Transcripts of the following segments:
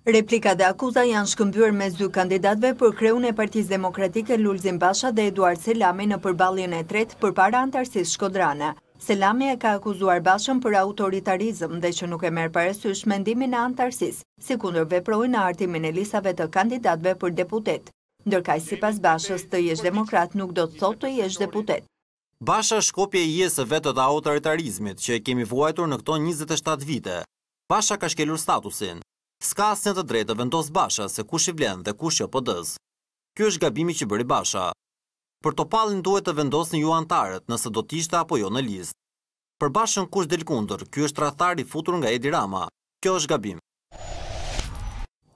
Replika dhe akuza janë shkëmbyer mes dy kandidatëve për kreun e Partisë Demokratike Lulzim Basha dhe Eduard Selami në përballjen e tretë përpara antarësisë shkodrane. Selami e ka akuzuar Bashën për autoritarizëm dhe që nuk e merr parasysh mendimin e antarësisë, sikundër veproi në hartimin e listave të kandidatëve për deputet. Ndërkaq sipas Bashës, të jesh demokrat nuk do të thotë të jesh deputet. Basha është kopje e jejes së vetë të autoritarizmit që e kemi vuajtur në këto 27 vite. Basha ka shkelur statusin. S'ka asnjë të drejtë të vendos Basha se kush i vlen dhe kush jo PD-s. Ky është gabimi që bëri Basha. Për Topallin duhet të vendosni ju antarët nëse do të ishte apo jo në listë. Për Bashën kush del kundër, ky është tradhtar i futur nga Edi Rama. Kjo është gabim.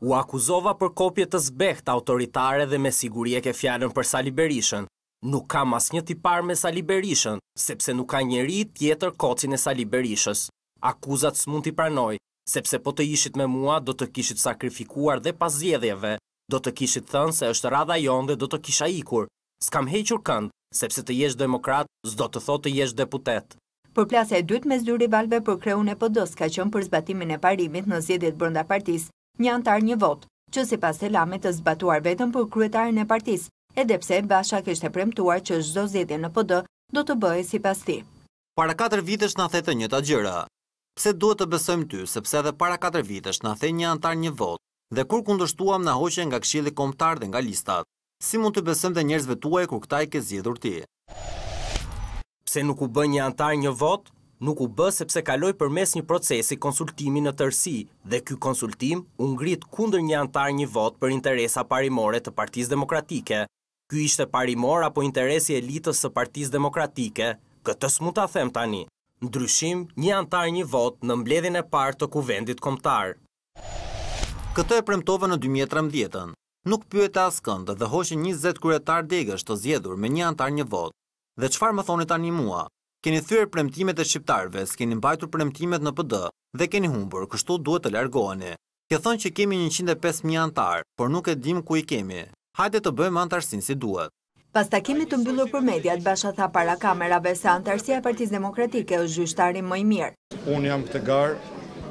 U akuzova për kopje të zbehtë autoritare dhe me siguri e ke fjalën për Sali Berishën. Nuk kam asnjë tipar me Sali Berishën, sepse nuk ka njeri tjetër kocin e Sali Berishës. Akuzat s'mund t'i pranoj, sepse po të ishit me mua do të kishit sakrifikuar dhe pas zgjedhjeve, do të kishit thënë se është radha jonë dhe do të kisha ikur. S'kam hequr kënd, sepse të jesh demokrat, s'do të thotë të jesh deputet. Përplasja e dytë mes dy rivalëve për kreun e PD-s ka qenë për zbatimin e parimit në zgjedhjet brenda partisë, një antar një vot, që sipas Selamit të zbatuar vetëm për kryetarin e partisë, edhe pse Basha kishte premtuar që çdo zgjedhje në PD do të bëhej sipas tij. Para 4 vitesh na the të njëjta gjëra. Pse duhet të besojmë ty, sepse edhe para 4 vitesh na the një antar një vot, dhe kur kundërshtuam na hoqe nga Këshilli Kombëtar dhe nga listat. Si mund të besojmë dhe njerëzve tuaj kur këta i ke zgjedhur ti? Pse nuk u bë një antar një vot? Nuk u bë sepse kaloi përmes një procesi konsultimi në tërësi, dhe ky konsultim u ngrit kundër një antar një vot për interesa parimore të Partisë Demokratike. Ky ishte parimor apo interesi i elitës së Partisë Demokratike? Këtë s'mund ta them tani. Ndryshim, një antar një vot në mbledhjen e parë të Kuvendit Kombëtar. Këtë e premtova në 2013. Nuk pyete askënd dhe hoqi 20 kryetar degësh të zgjedhur me një antar një vot. Dhe çfarë më thoni tani mua? Keni thyer premtimet e shqiptarëve, s'keni mbajtur premtimet në PD dhe keni humbur, kështu duhet të largoheni. Ke thënë që kemi 105.000 antar, por nuk e dim ku i kemi. Hajde të bëjmë antarësinë si duhet. Pas takimit të mbyllur për mediat, Basha tha para kamerave se antarësia e Partisë Demokratike është gjyqtari më i mirë. Unë jam këtë garë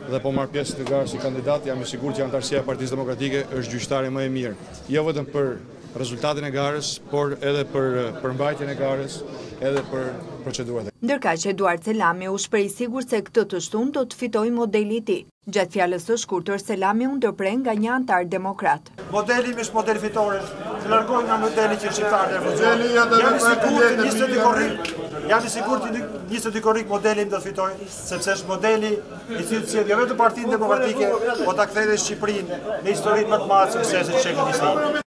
dhe po marr pjesë këtë garë si kandidat, jam i sigurt që antarësia e Partisë Demokratike është gjyqtari më i mirë. Jo vetëm për rezultatin e garës, por edhe për përmbajtjen e garës, edhe për procedurat. Ndërkaq Eduard Selami u shpreh i sigurt se këtë të shtunë do të fitojë modeli i tij. Gjatë fjalës së shkurtër, Selami u ndërprer nga një antar demokrat. Modeli im është model fitore, të largoj nga modeli që shqiptarët e refuzojnë. Jam i sigurt që nisë të korrik modeli im do të fitoj, sepse është modeli i cili sjell jo vetëm Partinë Demokratike, por ta kthejë Shqipërinë në historinë më të madhe suksese që kemi.